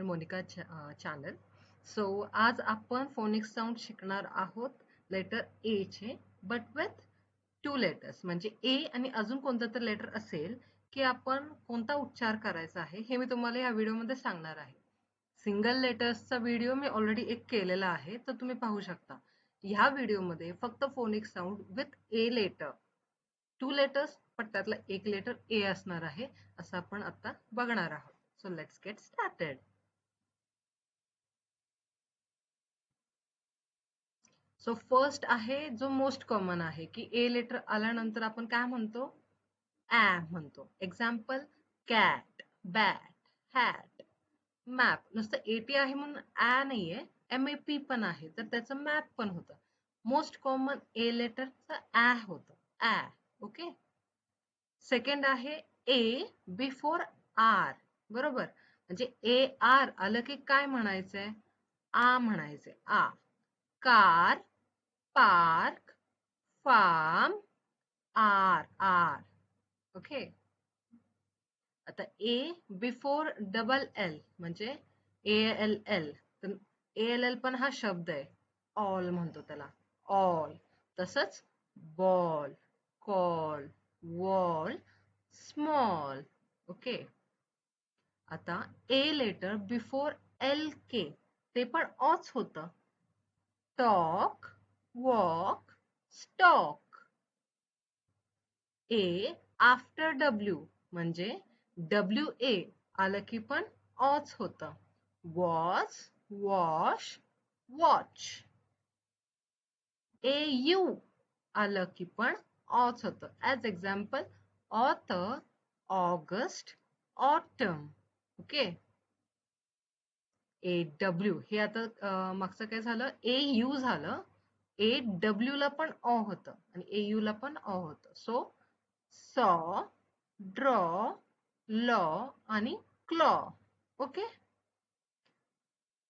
Monika channel. So आज आपण phoenix sound शिकणार आहोत लेटर ए चे, बट विथ 2 लेटर्स. म्हणजे ए आणि अजून कोणतं तर लेटर असेल की आपण कोणता उच्चार करायचा आहे हे मी तुम्हाला या व्हिडिओमध्ये सांगणार आहे. सिंगल लेटर्सचा व्हिडिओ मी ऑलरेडी एक केलेला आहे, तर तुम्ही पाहू शकता. ह्या व्हिडिओमध्ये फक्त phonics sound with A letter, 2 letters, पण त्यातला एक लेटर ए असणार आहे, असं आपण आता बघणार आहोत. So let's get started. So first आहे जो मोस्ट कॉमन आहे की ए लेटर आल्यानंतर आपण काय म्हणतो, ॲ म्हणतो. Example, cat, bat, hat. Map, नुसतं एटी आहे म्हणून ॲ नाहीये, MAP पण आहे, तर त्याचं मॅप पण होतं. मोस्ट कॉमन ए लेटरचं ॲ होतं, ॲ. ओके. सेकंड आहे ए बिफोर आर. बरोबर, म्हणजे ए आर आलं की काय म्हणायचंय, आ म्हणायचंय, आ. Car, park, farm, R, R. Okay. आता ए बिफोर डबल एल म्हणजे ALL, तर ALL पण हा शब्द आहे, ऑल म्हणतो त्याला, ऑल. तसंच ball, call, wall, small. Okay. आता ए लेटर बिफोर LK, ते पण ऑच होतं, talk, walk, stock. A after W म्हणजे WA आलं की पण ऑच होतं, वॉच, वॉश, वॉच. AU आलं की पण ऑच होतं. As example, author, August, autumn. Okay. AW हे आता मागचं काय झालं, AU झालं. AW ला पण ऑ होतं आणि AU ला पण ऑ होतं. सो सॉ, ड्रॉ, लॉ आणि क्लॉ. ओके.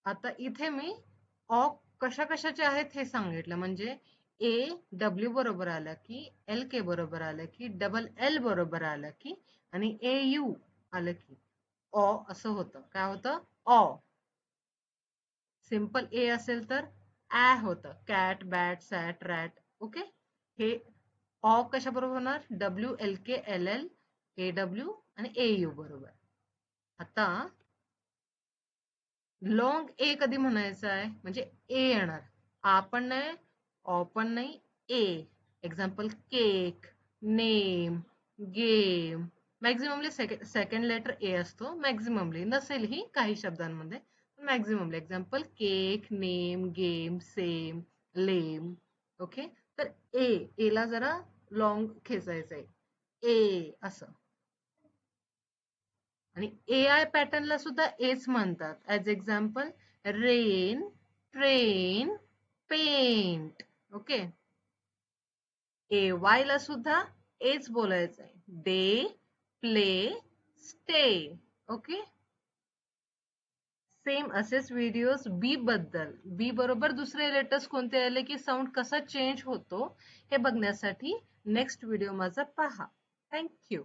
आता इथे मी ऑ कशा कशाचे आहेत हे सांगितलं, म्हणजे AW बरोबर आलं की, LK बरोबर आलं की, डबल L बरोबर आलं की, आणि AU आलं की ऑ असं होतं. काय होतं, ऑ. सिंपल ए असेल तर ॲ होतं, कॅट, बॅट, सॅट, रॅट. ओके. हे ऑ कशा बरोबर होणार, WLK LL AW आणि AU बरोबर. आता लॉंग ए कधी म्हणायचं आहे, म्हणजे ए येणार, आ पण नाही, ऑ पण नाही, A. Example, cake, name, game. Maximally second letter A असतो, मॅक्झिममली नसेलही काही शब्दांमध्ये, maximally. Example, cake, name, game, same, lame. Okay. तर ए ला जरा लॉंग खेचायचं आहे, ए असं. आणि AI पॅटर्नला सुद्धा एच म्हणतात. As example, rain, train, paint. Okay. AY ला सुद्धा एच बोलायचं आहे, day, play, stay. Okay. Same असेच व्हिडिओज बी बद्दल, बी बरोबर दुसरे लेटर्स कोणते आले की साऊंड कसा चेंज होतो हे बघण्यासाठी नेक्स्ट व्हिडिओ माझा पहा. थँक्यू.